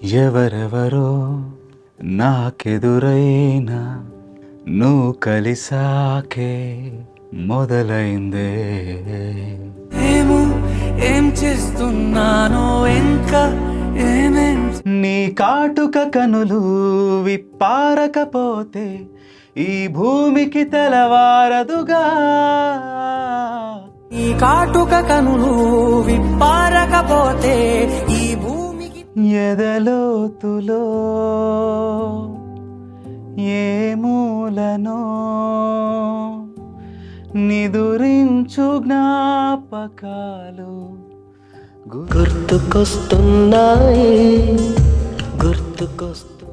ఎవరెవరో నాకెదురైనా నువ్వు కలిసాకే మొదలైందే. ఏమో ఏం చేస్తున్నానో ఇంకా ఏమేం నీ కాటుక కనులు విప్పారకపోతే ఈ భూమికి తెలవారదుగా. ఈ కాటుక కనులు విప్పారకపోతే ఈ భూమికి ఎదలోతులో ఏ మూలనో నిదురించు జ్ఞాపకాలు గుర్తుకొస్తున్నాయి గుర్తుకొస్తు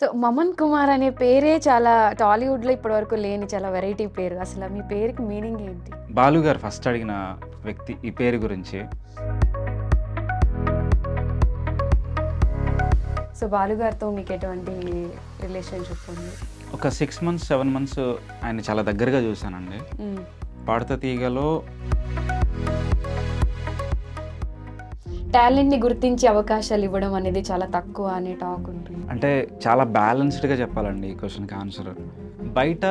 సో మమన్ కుమార్ అనే పేరే చాలా టాలీవుడ్లో ఇప్పటివరకు లేని చాలా వెరైటీ పేరు. అసలు మీ పేరుకి మీనింగ్ ఏంటి? బాలు గారు ఫస్ట్ అడిగిన వ్యక్తి ఈ పేరు గురించి. సో బాలు గారితో మీకు ఎటువంటి రిలేషన్షిప్ ఉంది? ఒక 6 months 7 months ఆయన చాలా దగ్గరగా చూశానండి. పాడత తీగలో టాలెంట్ని గుర్తించి అవకాశాలు ఇవ్వడం అనేది చాలా తక్కువ అనే టాక్ ఉంటుంది. అంటే చాలా బ్యాలెన్స్డ్గా చెప్పాలండి ఈ క్వశ్చన్కి ఆన్సర్. బయట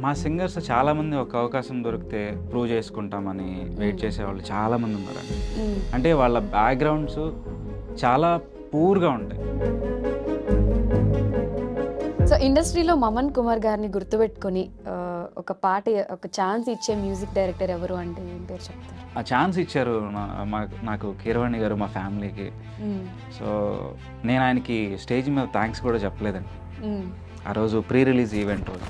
మా సింగర్స్ చాలామంది ఒక అవకాశం దొరికితే ప్రూవ్ చేసుకుంటామని వెయిట్ చేసేవాళ్ళు చాలామంది ఉన్నారండి. అంటే వాళ్ళ బ్యాక్గ్రౌండ్స్ చాలా పూర్గా ఉంటాయి. సో ఇండస్ట్రీలో మమన్ కుమార్ గారిని గుర్తుపెట్టుకొని ఒక పాట ఒక ఛాన్స్ ఇచ్చే మ్యూజిక్ డైరెక్టర్ ఎవరు అంటే ఏం పేరు చెప్తారు? ఆ ఛాన్స్ ఇచ్చారు నాకు కీరవాణి గారు, మా ఫ్యామిలీకి. సో నేను ఆయనకి స్టేజ్ మీద థ్యాంక్స్ కూడా చెప్పలేదండి ఆ రోజు ప్రీ రిలీజ్ ఈవెంట్ రోజు.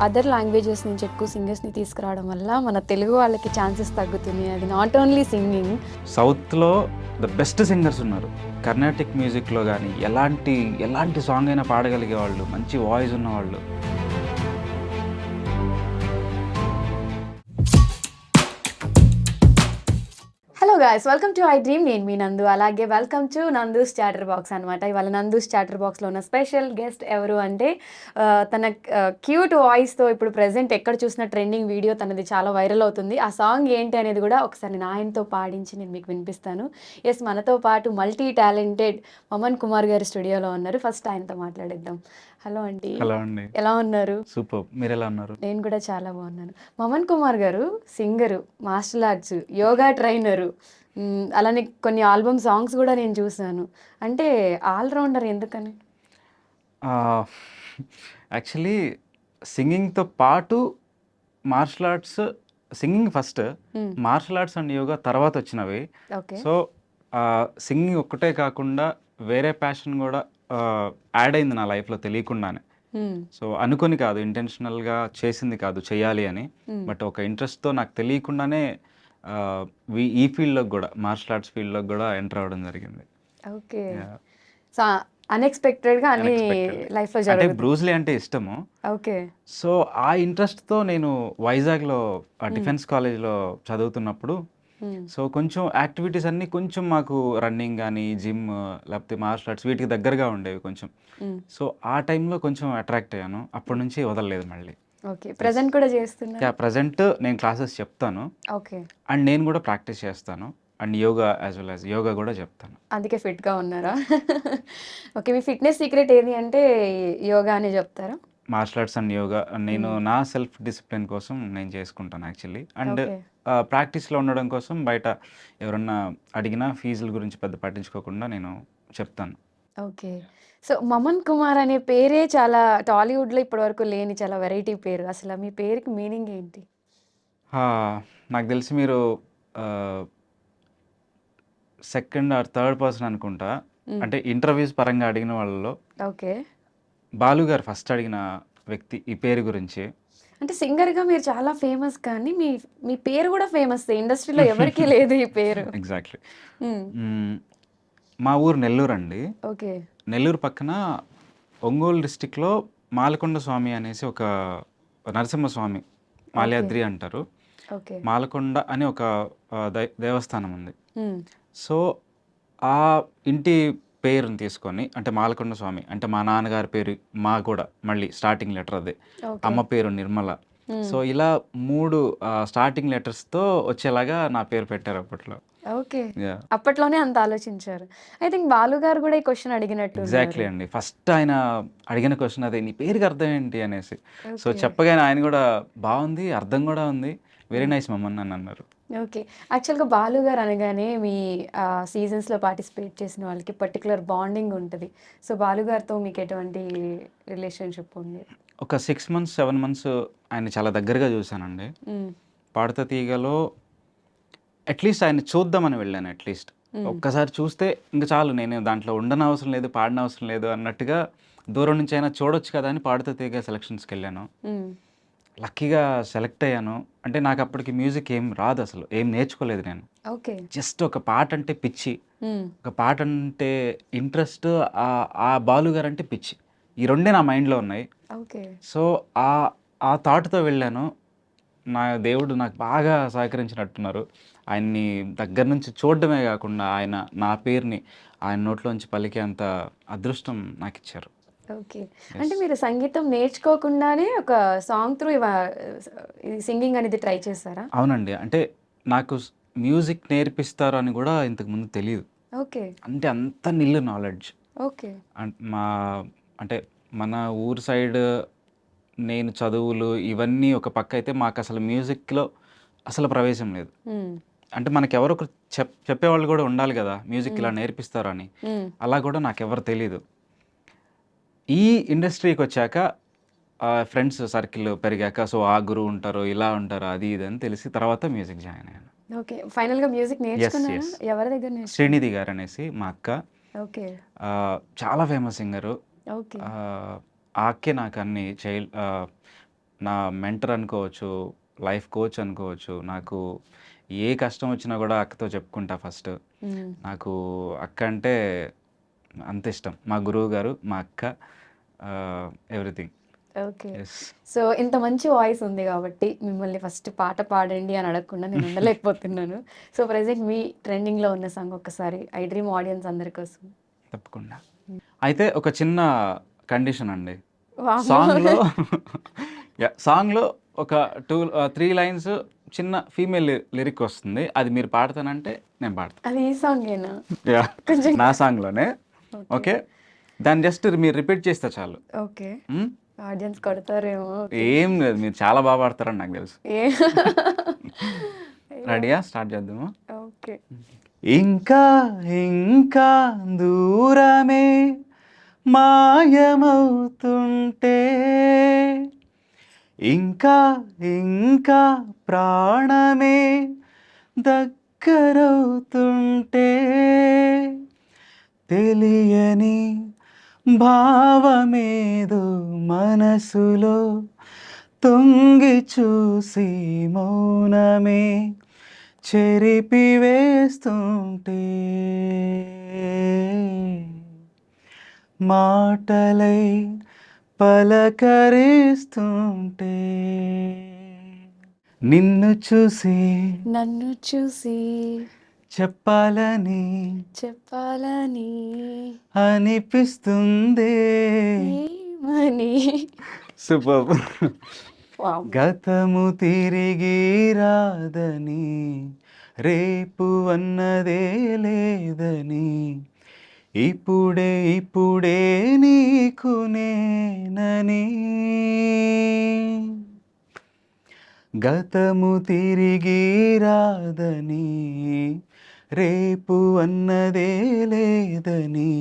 అదర్ లాంగ్వేజెస్ నుంచి ఎక్కువ సింగర్స్ని తీసుకురావడం వల్ల మన తెలుగు వాళ్ళకి ఛాన్సెస్ తగ్గుతున్నాయి. అది నాట్ ఓన్లీ సింగింగ్. సౌత్లో ద బెస్ట్ సింగర్స్ ఉన్నారు. కర్ణాటిక్ మ్యూజిక్లో కానీ ఎలాంటి సాంగ్ అయినా పాడగలిగే వాళ్ళు, మంచి వాయిస్ ఉన్నవాళ్ళు. Hello guys, welcome to I dream. నేను మీ నందు. అలాగే welcome to Nandu's chatter box అనమాట. ఇవాళ నందూస్ చాటర్ బాక్స్లో ఉన్న స్పెషల్ గెస్ట్ ఎవరు అంటే తన క్యూట్ వాయిస్తో ఇప్పుడు ప్రెజెంట్ ఎక్కడ చూసిన ట్రెండింగ్ వీడియో తనది చాలా వైరల్ అవుతుంది. ఆ సాంగ్ ఏంటి అనేది కూడా ఒకసారి నేను ఆయనతో పాడించి నేను మీకు వినిపిస్తాను. ఎస్, మనతో పాటు మల్టీ టాలెంటెడ్ మమన్ కుమార్ గారి స్టూడియోలో ఉన్నారు. ఫస్ట్ ఆయనతో మాట్లాడిద్దాం. హలో అండి. హలో అండి. ఎలా ఉన్నారు? సూపర్. మీరు ఎలా ఉన్నారు? నేను కూడా చాలా బాగున్నాను. మమన్ కుమార్ గారు singer, martial arts, yoga trainer, అలానే కొన్ని ఆల్బమ్ సాంగ్స్ కూడా నేను చూసాను. అంటే ఆల్రౌండర్ ఎందుకని? యాక్చువల్లీ సింగింగ్తో పాటు martial arts, singing first, martial arts and yoga తర్వాత వచ్చినవి. సో సింగింగ్ ఒక్కటే కాకుండా వేరే ప్యాషన్ కూడా యాడ్ అయింది నా లైఫ్లో తెలియకుండానే. సో అనుకొని కాదు, ఇంటెన్షనల్గా చేసింది కాదు చేయాలి అని, బట్ ఒక ఇంట్రెస్ట్తో నాకు తెలియకుండానే ఈ ఫీల్డ్లోకి కూడా, మార్షల్ ఆర్ట్స్ ఫీల్డ్లోకి కూడా ఎంటర్ అవ్వడం జరిగింది. ఓకే. సో అన్ఎక్స్పెక్టెడ్గా అన్ని లైఫ్లో అంటే బ్రూస్లీ అంటే ఇష్టము. ఓకే. సో ఆ ఇంట్రెస్ట్తో నేను వైజాగ్లో డిఫెన్స్ కాలేజ్లో చదువుతున్నప్పుడు సో కొంచెం యాక్టివిటీస్ అన్నీ కొంచెం మాకు రన్నింగ్ కానీ, జిమ్, లేకపోతే మార్షల్ ఆర్ట్స్ వీటికి దగ్గరగా ఉండేవి కొంచెం. సో ఆ టైంలో కొంచెం అట్రాక్ట్ అయ్యాను. అప్పటి నుంచి వదలలేదు మళ్ళీ. ఓకే. ప్రెజెంట్ కూడా చేస్తున్నా? ప్రజెంట్ నేను క్లాసెస్ చెప్తాను. ఓకే. అండ్ నేను కూడా ప్రాక్టీస్ చేస్తాను. And yoga as well as yoga కూడా చెప్తాను. అందుకే ఫిట్గా ఉన్నారా? ఓకే. మీ ఫిట్నెస్ సీక్రెట్ ఏది అంటే యోగా అనే చెప్తారా? మార్షల్ ఆర్ట్స్ అండ్ యోగా నేను నా సెల్ఫ్ డిసిప్లిన్ కోసం నేను చేసుకుంటాను యాక్చువల్లీ. అండ్ ప్రాక్టీస్లో ఉండడం కోసం బయట ఎవరన్నా అడిగినా ఫీజుల గురించి పెద్ద పట్టించుకోకుండా నేను చెప్తాను. ఓకే. సో మమన్ కుమార్ అనే పేరే చాలా టాలీవుడ్లో ఇప్పటివరకు లేని చాలా వెరైటీ పేరు. అసలు మీ పేరుకి మీనింగ్ ఏంటి? నాకు తెలిసి మీరు సెకండ్ ఆర్ థర్డ్ పర్సన్ అనుకుంటా. అంటే ఇంటర్వ్యూస్ పరంగా అడిగిన వాళ్ళలో ఓకే. బాలు గారు ఫస్ట్ అడిగిన వ్యక్తి ఈ పేరు గురించి. అంటే సింగర్గా మీరు చాలా ఫేమస్, కానీ మీ పేరు కూడా ఫేమస్. ఇండస్ట్రీలో ఎవరికీ లేదు ఈ పేరు. ఎగ్జాక్ట్లీ. మా ఊరు నెల్లూరు అండి. ఓకే. నెల్లూరు పక్కన ఒంగోలు డిస్టిక్లో మాలకొండ స్వామి అనేసి ఒక నరసింహస్వామి, మాల్యాద్రి అంటారు, మాలకొండ అని ఒక దేవస్థానం ఉంది. సో ఆ ఇంటి పేరుని తీసుకొని, అంటే మాలకొండ స్వామి అంటే మా నాన్నగారి పేరు, మా కూడా మళ్ళీ స్టార్టింగ్ లెటర్ అదే. అమ్మ పేరు నిర్మల. సో ఇలా 3 స్టార్టింగ్ లెటర్స్తో వచ్చేలాగా నా పేరు పెట్టారు అప్పట్లో. ఓకే. యాహ్! అప్పట్లోనే అంత ఆలోచించారు. ఐ థింక్ బాలు గారు కూడా ఈ క్వెషన్ అడిగినట్టు ఎగ్జాక్ట్లీ అండి. ఫస్ట్ ఆయన అడిగిన క్వశ్చన్ అదే, నీ పేరుకి అర్థం ఏంటి అనేసి. So okay. చెప్పగానే ఆయన కూడా బాగుంది, అర్థం కూడా ఉంది, వెరీ నైస్ మమ్మల్ని అని అన్నారు. ఓకే. యాక్చువల్‌గా బాలు గారు అనగానే మీ సీజన్స్‌లో పార్టిసిపేట్ చేసిన వాళ్ళకి పర్టిక్యులర్ బాండింగ్ ఉంటది. సో బాలు గారితో మీకు ఎటువంటి రిలేషన్‌షిప్ ఉంది? ఒక 6 మంత్స్, 7 మంత్స్ ఆయన చాలా దగ్గరగా చూశానండి. హ్మ్. పాడతా తీగలో అట్లీస్ట్ ఆయన చూద్దామని వెళ్ళాను. అట్లీస్ట్ ఒక్కసారి చూస్తే ఇంక చాలు, నేను దాంట్లో ఉండనవసరం లేదు, పాడనవసరం లేదు అన్నట్టుగా దూరం నుంచి అయినా చూడొచ్చు కదా అని పాడతా తీగ సెలక్షన్స్కి వెళ్ళాను. హ్మ్. లక్కీగా సెలెక్ట్ అయ్యాను. అంటే నాకు అప్పటికి మ్యూజిక్ ఏం రాదు, అసలు ఏం నేర్చుకోలేదు నేను. ఓకే. జస్ట్ ఒక పాట అంటే పిచ్చి, హ్మ్. ఒక పాట అంటే ఇంట్రెస్ట్, ఆ బాలు గారు అంటే పిచ్చి, ఈ రెండే నా మైండ్లో ఉన్నాయి. ఓకే. సో ఆ థాట్తో వెళ్ళాను. నా దేవుడు నాకు బాగా సహకరించినట్టున్నారు. ఆయన్ని దగ్గర నుంచి చూడడమే కాకుండా ఆయన నా పేరుని ఆయన నోట్లోంచి పలికేంత అదృష్టం నాకు ఇచ్చారు. ఓకే. అంటే మీరు సంగీతం నేర్చుకోకుండానే ఒక సాంగ్ త్రూ ఇది సింగింగ్ అనేది ట్రై చేశారా? అవునండి. అంటే నాకు మ్యూజిక్ నేర్పిస్తారు అని కూడా ఇంతకుముందు తెలీదు. ఓకే. అంటే అంత నిల్లు నాలెడ్జ్. ఓకే. అంటే మన ఊరు సైడ్ నేను చదువులు ఇవన్నీ ఒక పక్క అయితే, మాకు అసలు మ్యూజిక్‌లో అసలు ప్రవేశం లేదు. హ్మ్. అంటే మనకెవరో ఒకరు చెప్పేవాళ్ళు కూడా ఉండాలి కదా, మ్యూజిక్ ఇలా నేర్పిస్తారు అని. హ్మ్. అలా కూడా నాకెవరు తెలీదు. ఈ ఇండస్ట్రీకి వచ్చాక ఫ్రెండ్స్ సర్కిల్ పెరిగాక, సో ఆ గురువు ఉంటారు, ఇలా ఉంటారు, అది ఇది అని తెలిసి తర్వాత మ్యూజిక్ జాయిన్ అయ్యాను. ఓకే. ఫైనల్‌గా మ్యూజిక్ నేర్చుకున్నారా? yes. ఎవరి దగ్గర నేర్చుకున్నారు? శ్రీనిధి గారు అనేసి మా అక్క, ఓకే. చాలా ఫేమస్ సింగరు. ఓకే. ఆ అక్కే నాకు అన్ని నా మెంటర్ అనుకోవచ్చు, లైఫ్ కోచ్ అనుకోవచ్చు. నాకు ఏ కష్టం వచ్చినా కూడా అక్కతో చెప్పుకుంటా ఫస్ట్. హ్మ్. నాకు అక్క అంటే అంత ఇష్టం. మా గురువు గారు, మా అక్క, ఎవ్రీథింగ్. ఓకే. ఎస్. సో ఇంత మంచి వాయిస్ ఉంది కాబట్టి మిమ్మల్ని ఫస్ట్ పాట పాడండి అని అడగకుండా నేను ఉండలేకపోతున్నాను. సో ప్రెజెంట్ మీ ట్రెండింగ్‌లో ఉన్న సాంగ్ ఒక్కసారి ఐ డ్రీమ్ ఆడియన్స్ అందరి కోసం. తప్పకుండా. అయితే ఒక చిన్న కండిషన్ అండి. వామ్మో! సాంగ్‌లో సాంగ్‌లో ఒక 3 లైన్స్ చిన్న ఫీమేల్ లిరిక్ వస్తుంది. అది మీరు పాడతానంటే నేను పాడతా. అది ఈ సాంగేనా? యాహ్! కొంచెం నా సాంగ్‌లోనే. ఓకే. ఓకే. దాన్ని జస్ట్ మీరు రిపీట్ చేస్తే చాలు. ఓకే. హ్మ్. ఆడియన్స్ కొడతారేమో. ఏం లేదు, మీరు చాలా బాగా పాడతారని నాకు తెలుసు. ఏ రెడీయా? స్టార్ట్ చేద్దామా? ఓకే. ఇంకా ఇంకా దూరమే మాయమవుతుంటే, ఇంకా ఇంకా ప్రాణమే దగ్గరవుతుంటే, తెలియని భావమేదో మనసులో తొంగి చూసి మౌనమే చెరిపివేస్తుంటే, మాటలై పలకరిస్తుంటే, నిన్ను చూసి నన్ను చూసి చెప్పాలని చెప్పాలని అనిపిస్తుందే. ఏమని. సూపర్. వావ్! గతము తిరిగి రాదని, రేపు అన్నదే లేదని, ఇప్పుడే ఇప్పుడే నీకు నేనని, గతము తిరిగి రాదని, రేపు అన్నదే లేదని,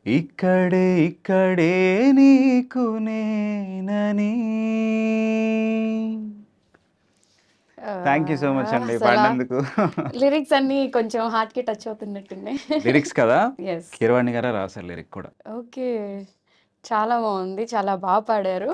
ఇక్కడే ఇక్కడే నీకు నేనని. థ్యాంక్ యూ సో మచ్ అండి అసలా పాడినందుకు. లిరిక్స్ అన్నీ కొంచెం హార్ట్‌కి టచ్ అవుతున్నట్టున్నాయి. లిరిక్స్ కదా, యెస్. కీరవాణి గారే రాశారు లిరిక్ కూడా. ఓకే. చాలా బాగుంది. చాలా బాగా పాడారు.